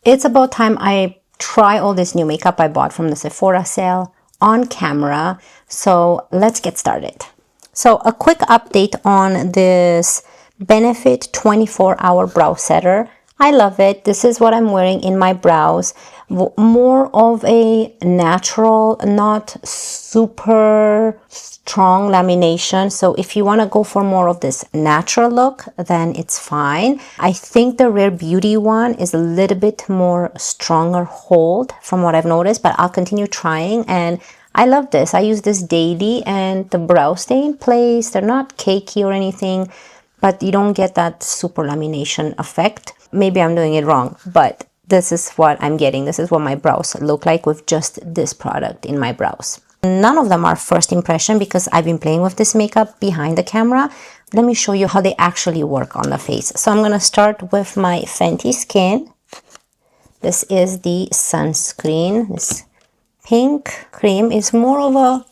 it's about time I try all this new makeup I bought from the Sephora sale on camera. So let's get started. So a quick update on this Benefit 24-hour brow setter. I love it. This is what I'm wearing in my brows. More of a natural, not super strong lamination. So if you want to go for more of this natural look, then it's fine. I think the Rare Beauty one is a little bit more stronger hold from what I've noticed, but I'll continue trying. And I love this. I use this daily and the brows stay in place. They're not cakey or anything, but you don't get that super lamination effect. Maybe I'm doing it wrong, but this is what I'm getting. This is what my brows look like with just this product in my brows. None of them are first impression because I've been playing with this makeup behind the camera. Let me show you how they actually work on the face. So I'm going to start with my Fenty Skin. This is the sunscreen. This pink cream is more of a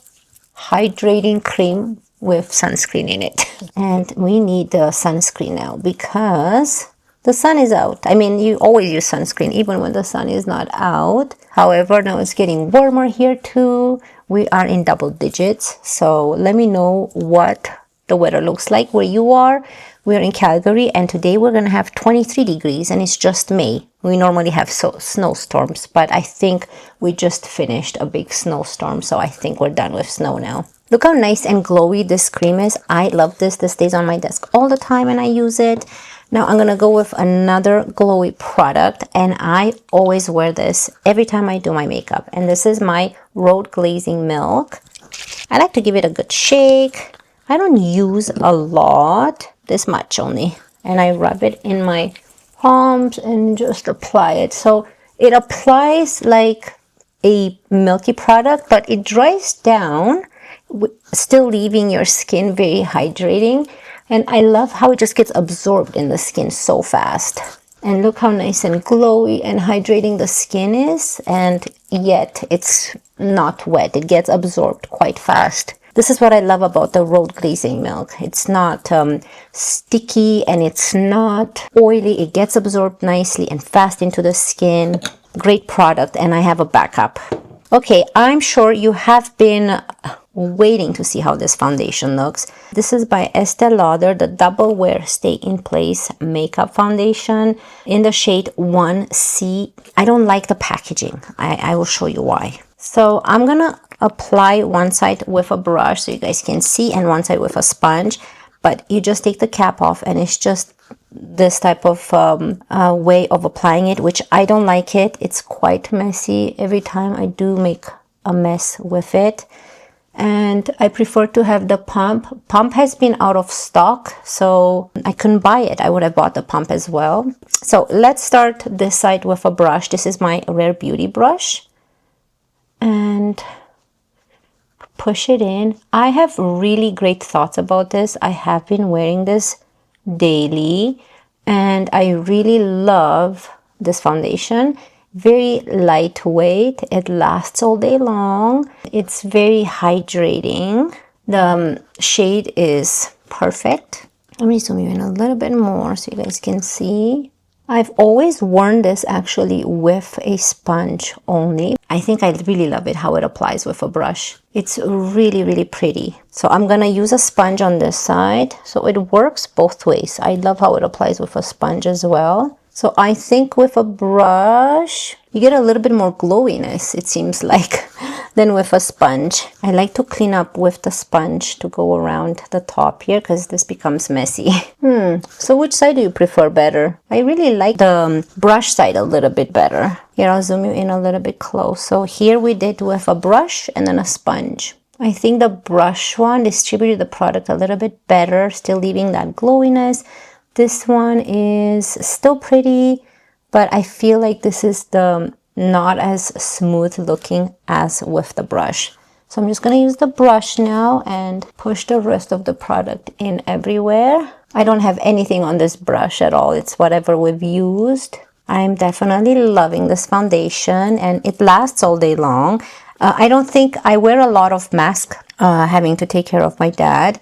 hydrating cream with sunscreen in it. And we need the sunscreen now because the sun is out. I mean, you always use sunscreen even when the sun is not out. However, now it's getting warmer here too. We are in double digits. So let me know what the weather looks like where you are. We're in Calgary and today we're going to have 23 degrees and it's just May. We normally have snowstorms, but I think we just finished a big snowstorm. So I think we're done with snow now. Look how nice and glowy this cream is. I love this. This stays on my desk all the time and I use it. Now I'm going to go with another glowy product and I always wear this every time I do my makeup. And this is my Road Glazing Milk. I like to give it a good shake. I don't use a lot, this much only. And I rub it in my palms and just apply it. So it applies like a milky product, but it dries down, still leaving your skin very hydrating. And I love how it just gets absorbed in the skin so fast. And look how nice and glowy and hydrating the skin is. And yet it's not wet. It gets absorbed quite fast. This is what I love about the Road Glazing Milk. It's not sticky and it's not oily. It gets absorbed nicely and fast into the skin. Great product. And I have a backup. Okay, I'm sure you have been waiting to see how this foundation looks. This is by Estee Lauder, the Double Wear Stay in Place Makeup Foundation in the shade 1C. I don't like the packaging. I will show you why. So I'm gonna apply one side with a brush so you guys can see and one side with a sponge, but you just take the cap off and it's just this type of way of applying it, which I don't like it. It's quite messy. Every time I do make a mess with it. And I prefer to have the pump. Pump has been out of stock, so I couldn't buy it. I would have bought the pump as well. So let's start this side with a brush. This is my Rare Beauty brush. And push it in. I have really great thoughts about this. I have been wearing this daily and I really love this foundation. Very lightweight. It lasts all day long. It's very hydrating. The shade is perfect. Let me zoom you in a little bit more so you guys can see. I've always worn this actually with a sponge only. I think I really love it how it applies with a brush. It's really, really pretty. So I'm gonna use a sponge on this side. So it works both ways. I love how it applies with a sponge as well. So I think with a brush, you get a little bit more glowiness, it seems like, than with a sponge. I like to clean up with the sponge to go around the top here because this becomes messy. So which side do you prefer better? I really like the brush side a little bit better. Here, I'll zoom you in a little bit close. So here we did with a brush and then a sponge. I think the brush one distributed the product a little bit better, still leaving that glowiness. This one is still pretty, but I feel like this is the not as smooth looking as with the brush. So I'm just going to use the brush now and push the rest of the product in everywhere. I don't have anything on this brush at all. It's whatever we've used. I'm definitely loving this foundation and it lasts all day long. I don't think I wear a lot of mask having to take care of my dad.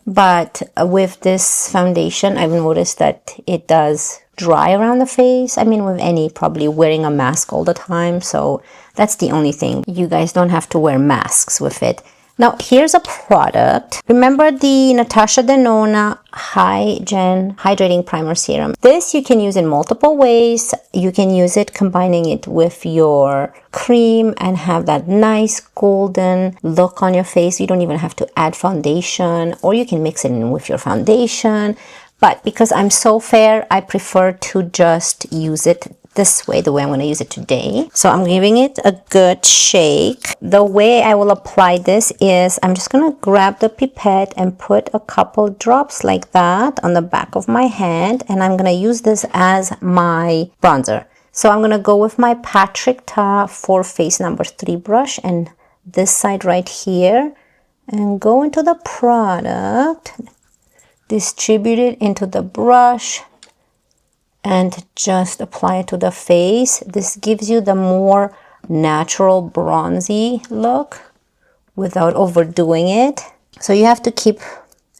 But with this foundation, I've noticed that it does dry around the face. I mean, with any, probably wearing a mask all the time. So that's the only thing. You guys don't have to wear masks with it. Now, here's a product. Remember the Natasha Denona Hydrating Primer Serum. This you can use in multiple ways. You can use it combining it with your cream and have that nice golden look on your face. You don't even have to add foundation, or you can mix it in with your foundation. But because I'm so fair, I prefer to just use it this way, the way I'm going to use it today. So I'm giving it a good shake. The way I will apply this is I'm just going to grab the pipette and put a couple drops like that on the back of my hand, and I'm going to use this as my bronzer. So I'm going to go with my Patrick Ta for face number 3 brush and this side right here, and go into the product, distribute it into the brush, and just apply it to the face. This gives you the more natural bronzy look without overdoing it. So you have to keep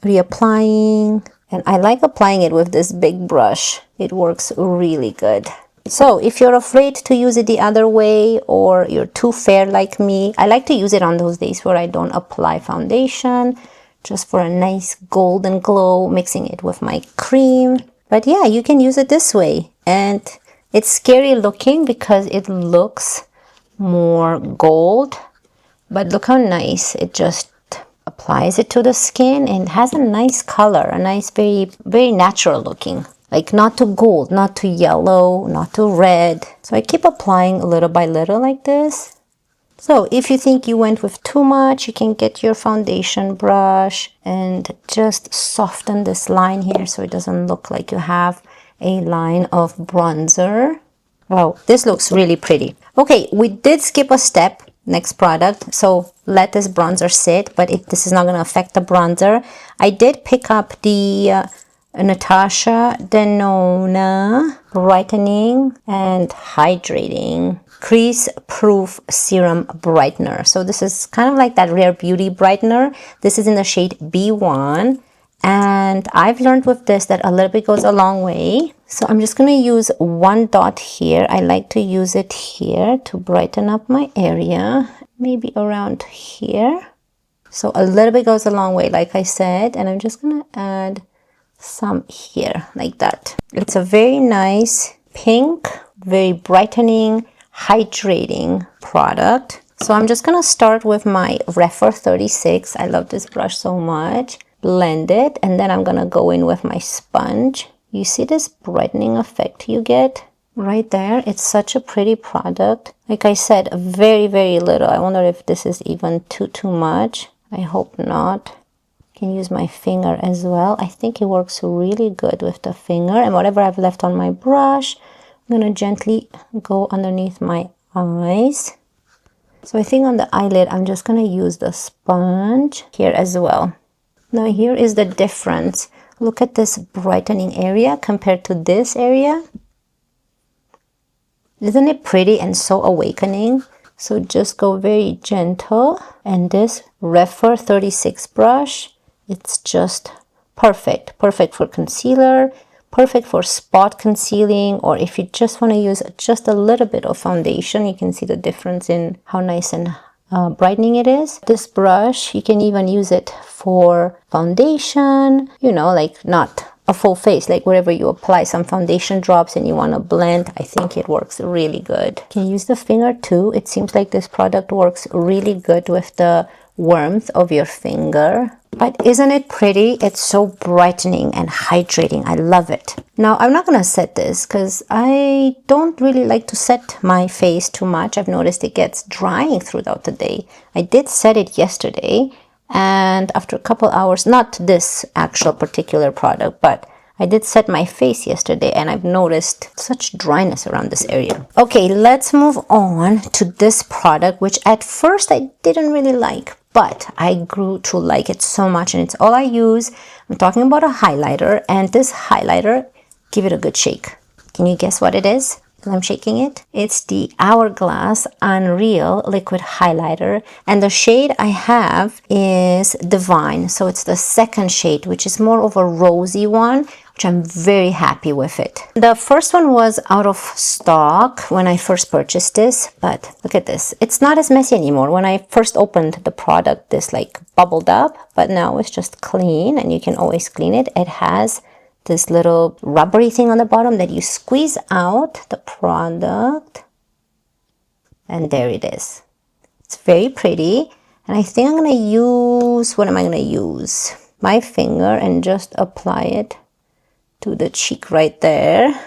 reapplying, and I like applying it with this big brush. It works really good. So if you're afraid to use it the other way, or you're too fair like me, I like to use it on those days where I don't apply foundation, just for a nice golden glow, mixing it with my cream. But yeah, you can use it this way, and it's scary looking because it looks more gold, but look how nice it just applies it to the skin, and it has a nice color, a nice, very natural looking, like not too gold, not too yellow, not too red. So I keep applying little by little like this. So if you think you went with too much, you can get your foundation brush and just soften this line here so it doesn't look like you have a line of bronzer. Wow, this looks really pretty. Okay, we did skip a step. Next product. So let this bronzer sit, but this is not going to affect the bronzer. I did pick up the Natasha Denona Brightening and Hydrating Crease Proof Serum Brightener. So this is kind of like that Rare Beauty brightener. This is in the shade B1. And I've learned with this that a little bit goes a long way. So I'm just going to use one dot here. I like to use it here to brighten up my area. Maybe around here. So a little bit goes a long way, like I said. And I'm just going to add some here, like that. It's a very nice pink, very brightening, hydrating product. So I'm just going to start with my Refer 36. I love this brush so much. Blend it, and then I'm going to go in with my sponge. You see this brightening effect you get right there? It's such a pretty product. Like I said, very, very little. I wonder if this is even too much. I hope not. I can use my finger as well. I think it works really good with the finger. And whatever I've left on my brush, I'm going to gently go underneath my eyes. So I think on the eyelid, I'm just going to use the sponge here as well. Now here is the difference. Look at this brightening area compared to this area. Isn't it pretty and so awakening? So just go very gentle. And this Refer 36 brush, it's just perfect. Perfect for concealer, perfect for spot concealing, or if you just want to use just a little bit of foundation. You can see the difference in how nice and brightening it is. This brush, you can even use it for foundation, you know, like not a full face, like wherever you apply some foundation drops and you want to blend. I think it works really good. You can use the finger too. It seems like this product works really good with the warmth of your finger. But isn't it pretty? It's so brightening and hydrating. I love it. Now, I'm not going to set this because I don't really like to set my face too much. I've noticed it gets drying throughout the day. I did set it yesterday, and after a couple hours, not this actual particular product, but I did set my face yesterday, and I've noticed such dryness around this area. Okay, let's move on to this product, which at first I didn't really like, but I grew to like it so much, and it's all I use. I'm talking about a highlighter, and this highlighter, give it a good shake. Can you guess what it is? I'm shaking it. It's the Hourglass Unreal Liquid Highlighter, and the shade I have is Divine. So it's the second shade, which is more of a rosy one, which I'm very happy with it. The first one was out of stock when I first purchased this, but look at this. It's not as messy anymore. When I first opened the product, this like bubbled up, but now it's just clean and you can always clean it. It has this little rubbery thing on the bottom that you squeeze out the product, and there it is. It's very pretty, and I think I'm gonna use, what am I gonna use? My finger, and just apply it to the cheek right there,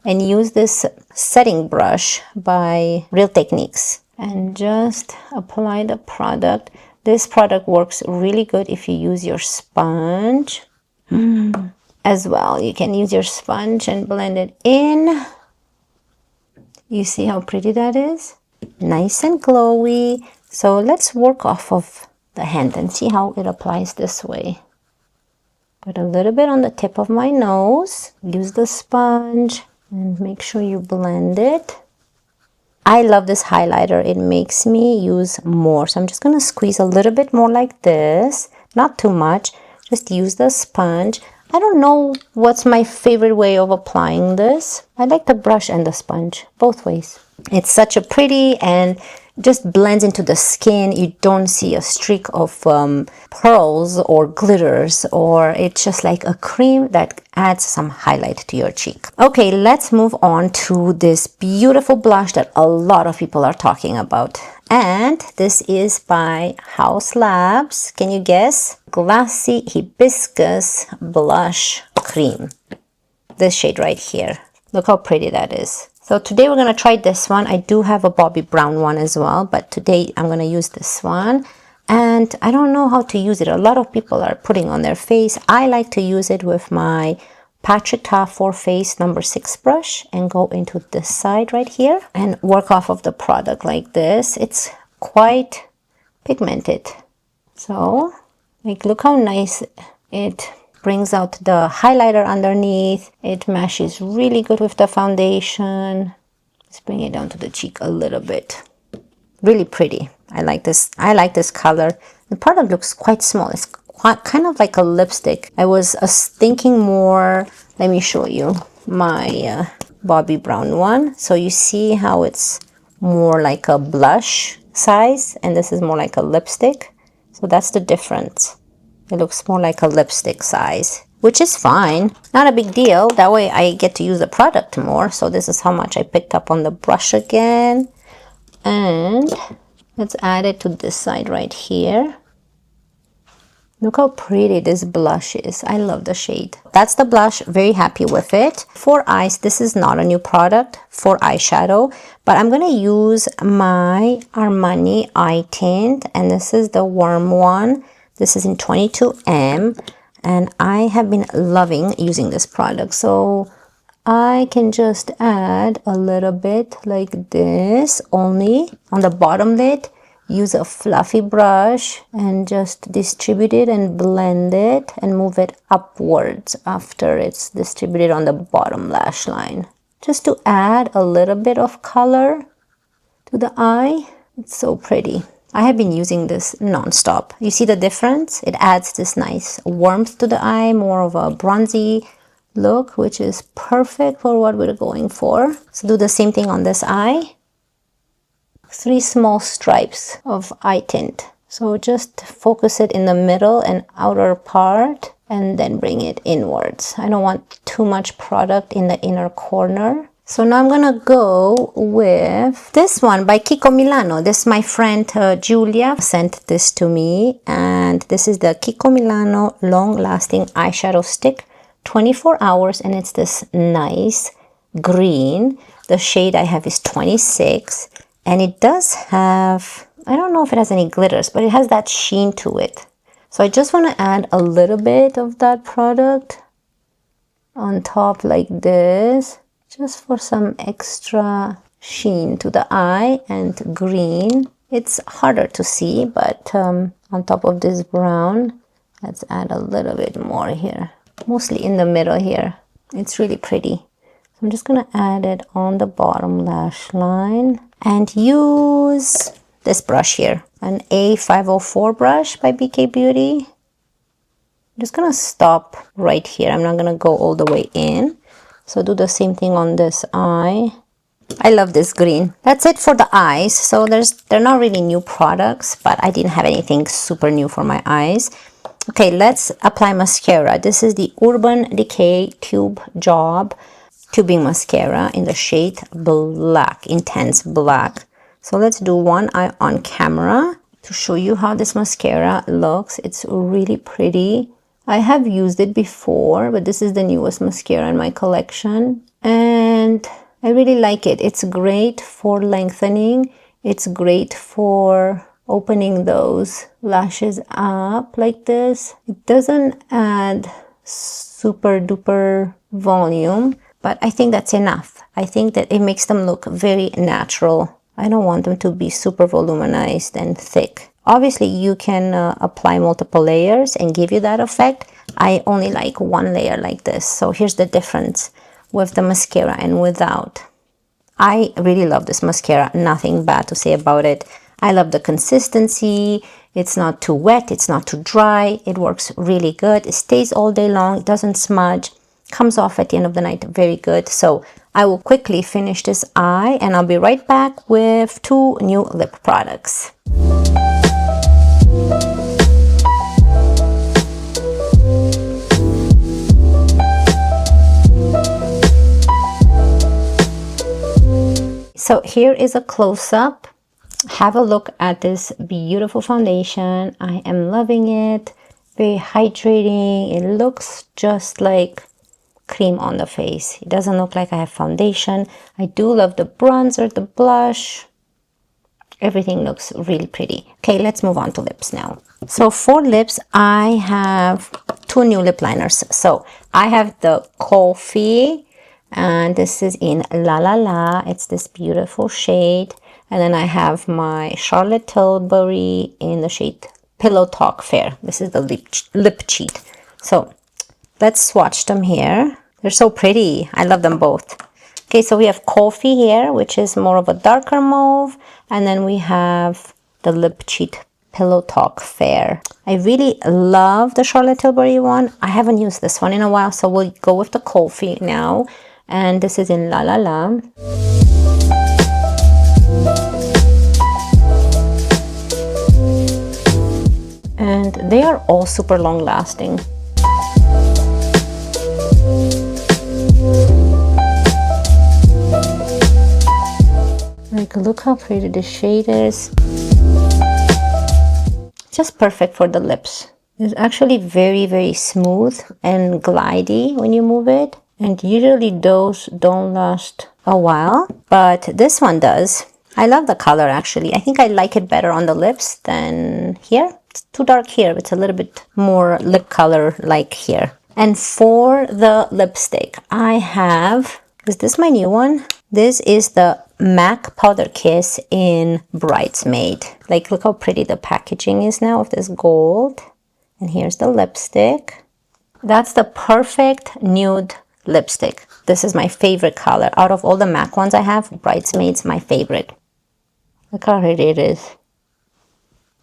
and use this setting brush by Real Techniques and just apply the product. This product works really good if you use your sponge. As well, you can use your sponge and blend it in. You see how pretty that is? Nice and glowy. So let's work off of the hand and see how it applies this way. Put a little bit on the tip of my nose. Use the sponge and make sure you blend it. I love this highlighter. It makes me use more. So I'm just gonna squeeze a little bit more like this. Not too much. Just use the sponge. I don't know what's my favorite way of applying this. I like the brush and the sponge, both ways. It's such a pretty and just blends into the skin. You don't see a streak of pearls or glitters, or it's just like a cream that adds some highlight to your cheek. Okay, let's move on to this beautiful blush that a lot of people are talking about. And this is by House Labs. Can you guess? Glassy Hibiscus Blush Cream. This shade right here. Look how pretty that is. So today we're going to try this one. I do have a Bobbi Brown one as well, but today I'm going to use this one. And I don't know how to use it. A lot of people are putting on their face. I like to use it with my Patrick Ta for Face number 6 brush and go into this side right here and work off of the product like this. It's quite pigmented. So, like, look how nice it brings out the highlighter underneath. It meshes really good with the foundation. Let's bring it down to the cheek a little bit. Really pretty. I like this. I like this color. The product looks quite small. It's kind of like a lipstick. I was thinking more, let me show you my Bobbi Brown one. So you see how it's more like a blush size, and this is more like a lipstick. So that's the difference. It looks more like a lipstick size, which is fine. Not a big deal. That way I get to use the product more. So this is how much I picked up on the brush again. And let's add it to this side right here. Look how pretty this blush is. I love the shade. That's the blush. Very happy with it. For eyes, this is not a new product for eyeshadow, but I'm going to use my Armani eye tint, and this is the warm one. This is in 22M, and I have been loving using this product. So I can just add a little bit like this only on the bottom lid. Use a fluffy brush and just distribute it and blend it and move it upwards after it's distributed on the bottom lash line. Just to add a little bit of color to the eye. It's so pretty. I have been using this non-stop. You see the difference? It adds this nice warmth to the eye, more of a bronzy look, which is perfect for what we're going for. So do the same thing on this eye. 3 small stripes of eye tint. So just focus it in the middle and outer part and then bring it inwards. I don't want too much product in the inner corner. So now I'm gonna go with this one by Kiko Milano. This, my friend Julia sent this to me, and this is the Kiko Milano Long Lasting Eyeshadow Stick, 24 hours, and it's this nice green. The shade I have is 26, and it does have, I don't know if it has any glitters, but it has that sheen to it. So I just want to add a little bit of that product on top like this, just for some extra sheen to the eye and green. It's harder to see, but on top of this brown, let's add a little bit more here, mostly in the middle here. It's really pretty. So I'm just gonna add it on the bottom lash line and use this brush here, an A504 brush by BK Beauty. I'm just gonna stop right here. I'm not gonna go all the way in. So do the same thing on this eye. I love this green. That's it for the eyes. So they're not really new products, but I didn't have anything super new for my eyes. Okay, let's apply mascara. This is the Urban Decay Tube Job Tubing Mascara in the shade Black, Intense Black. So let's do one eye on camera to show you how this mascara looks. It's really pretty. I have used it before, but this is the newest mascara in my collection. And I really like it. It's great for lengthening. It's great for opening those lashes up like this. It doesn't add super duper volume, but I think that's enough. I think that it makes them look very natural. I don't want them to be super voluminized and thick. Obviously, you can apply multiple layers and give you that effect. I only like one layer like this. So here's the difference with the mascara and without. I really love this mascara. Nothing bad to say about it. I love the consistency. It's not too wet. It's not too dry. It works really good. It stays all day long. It doesn't smudge. Comes off at the end of the night. Very good. So I will quickly finish this eye and I'll be right back with 2 new lip products. So here is a close-up. Have a look at this beautiful foundation. I am loving it. Very hydrating. It looks just like cream on the face. It doesn't look like I have foundation. I do love the bronzer, the blush. Everything looks really pretty. Okay, let's move on to lips now. So for lips, I have 2 new lip liners. So I have the Coffee, and this is in La La La. It's this beautiful shade. And then I have my Charlotte Tilbury in the shade Pillow Talk Fair. This is the lip cheat. So let's swatch them here. They're so pretty. I love them both. Okay, so we have Coffee here, which is more of a darker mauve. And then we have the lip cheat Pillow Talk Fair. I really love the Charlotte Tilbury one. I haven't used this one in a while, so we'll go with the Coffee now. And this is in La La La. And they are all super long lasting. Like, look how pretty the shade is. Just perfect for the lips. It's actually very, very smooth and glidey when you move it. And usually those don't last a while, but this one does. I love the color actually. I think I like it better on the lips than here. It's too dark here. It's a little bit more lip color like here. And for the lipstick, I have, is this my new one? This is the MAC Powder Kiss in Bridesmaid. Like, look how pretty the packaging is now of this gold. And here's the lipstick. That's the perfect nude lipstick. This is my favorite color. Out of all the MAC ones I have, Bridesmaid's my favorite. Look how pretty it is.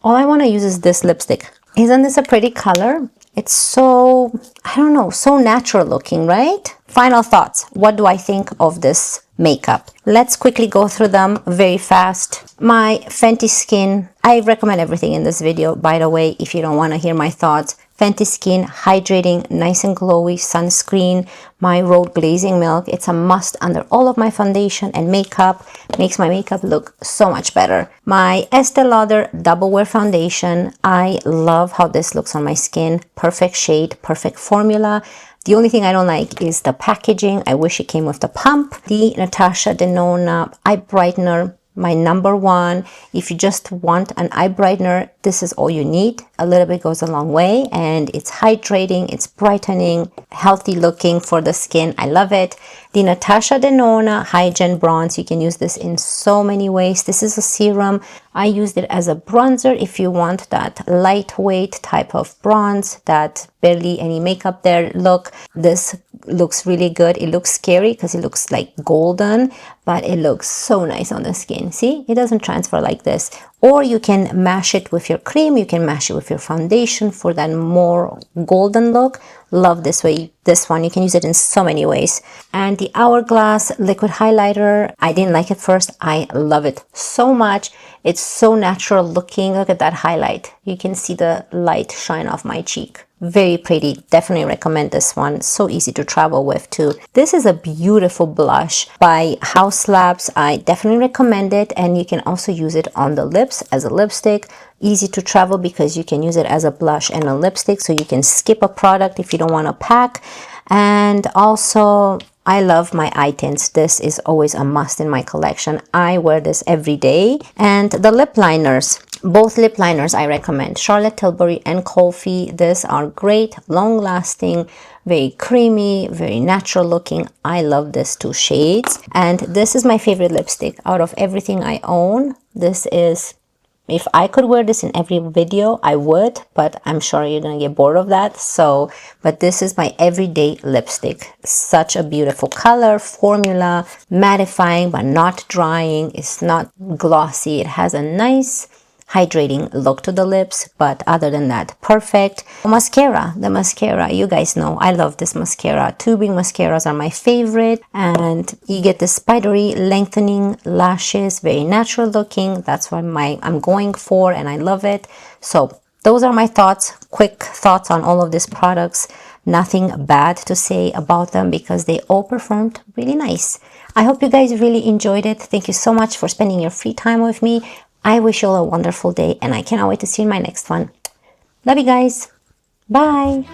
All I want to use is this lipstick. Isn't this a pretty color? It's so, I don't know, so natural looking, right? Final thoughts. What do I think of this makeup? Let's quickly go through them very fast. My Fenty Skin, I recommend everything in this video, by the way, if you don't want to hear my thoughts. Fenty Skin Hydrating Nice and Glowy Sunscreen, my Road Glazing Milk. It's a must under all of my foundation and makeup. Makes my makeup look so much better. My Estee Lauder Double Wear Foundation. I love how this looks on my skin. Perfect shade, perfect formula. The only thing I don't like is the packaging. I wish it came with the pump. The Natasha Denona Eye Brightener, my #1. If you just want an eye brightener, this is all you need. A little bit goes a long way, and it's hydrating, it's brightening, healthy looking for the skin. I love it. The Natasha Denona Hygiene Bronze. You can use this in so many ways. This is a serum. I used it as a bronzer. If you want that lightweight type of bronze, that barely any makeup there look, this looks really good. It looks scary because it looks like golden, but it looks so nice on the skin. See, it doesn't transfer like this. Or you can mash it with your cream, you can mash it with your foundation for that more golden look. Love this way, this one. You can use it in so many ways. And the Hourglass liquid highlighter, I didn't like it first. I love it so much. It's so natural looking. Look at that highlight. You can see the light shine off my cheek. Very pretty. Definitely recommend this one. So easy to travel with too. This is a beautiful blush by House Labs. I definitely recommend it, and you can also use it on the lips as a lipstick. Easy to travel because you can use it as a blush and a lipstick, so you can skip a product if you don't want to pack. And also, I love my eye tints. This is always a must in my collection. I wear this every day. And the lip liners, both lip liners I recommend. Charlotte Tilbury and Colfi. These are great, long lasting, very creamy, very natural looking. I love these two shades. And this is my favorite lipstick out of everything I own. This is, if I could wear this in every video, I would, but I'm sure you're gonna get bored of that. So, but this is my everyday lipstick. Such a beautiful color, formula, mattifying but not drying. It's not glossy. It has a nice hydrating look to the lips, but other than that, perfect. Mascara, the mascara, you guys know I love this mascara. Tubing mascaras are my favorite, and you get the spidery lengthening lashes, very natural looking. That's what I'm going for, and I love it. So those are my thoughts, quick thoughts on all of these products. Nothing bad to say about them because they all performed really nice. I hope you guys really enjoyed it. Thank you so much for spending your free time with me. I wish you all a wonderful day, and I cannot wait to see you in my next one. Love you guys. Bye.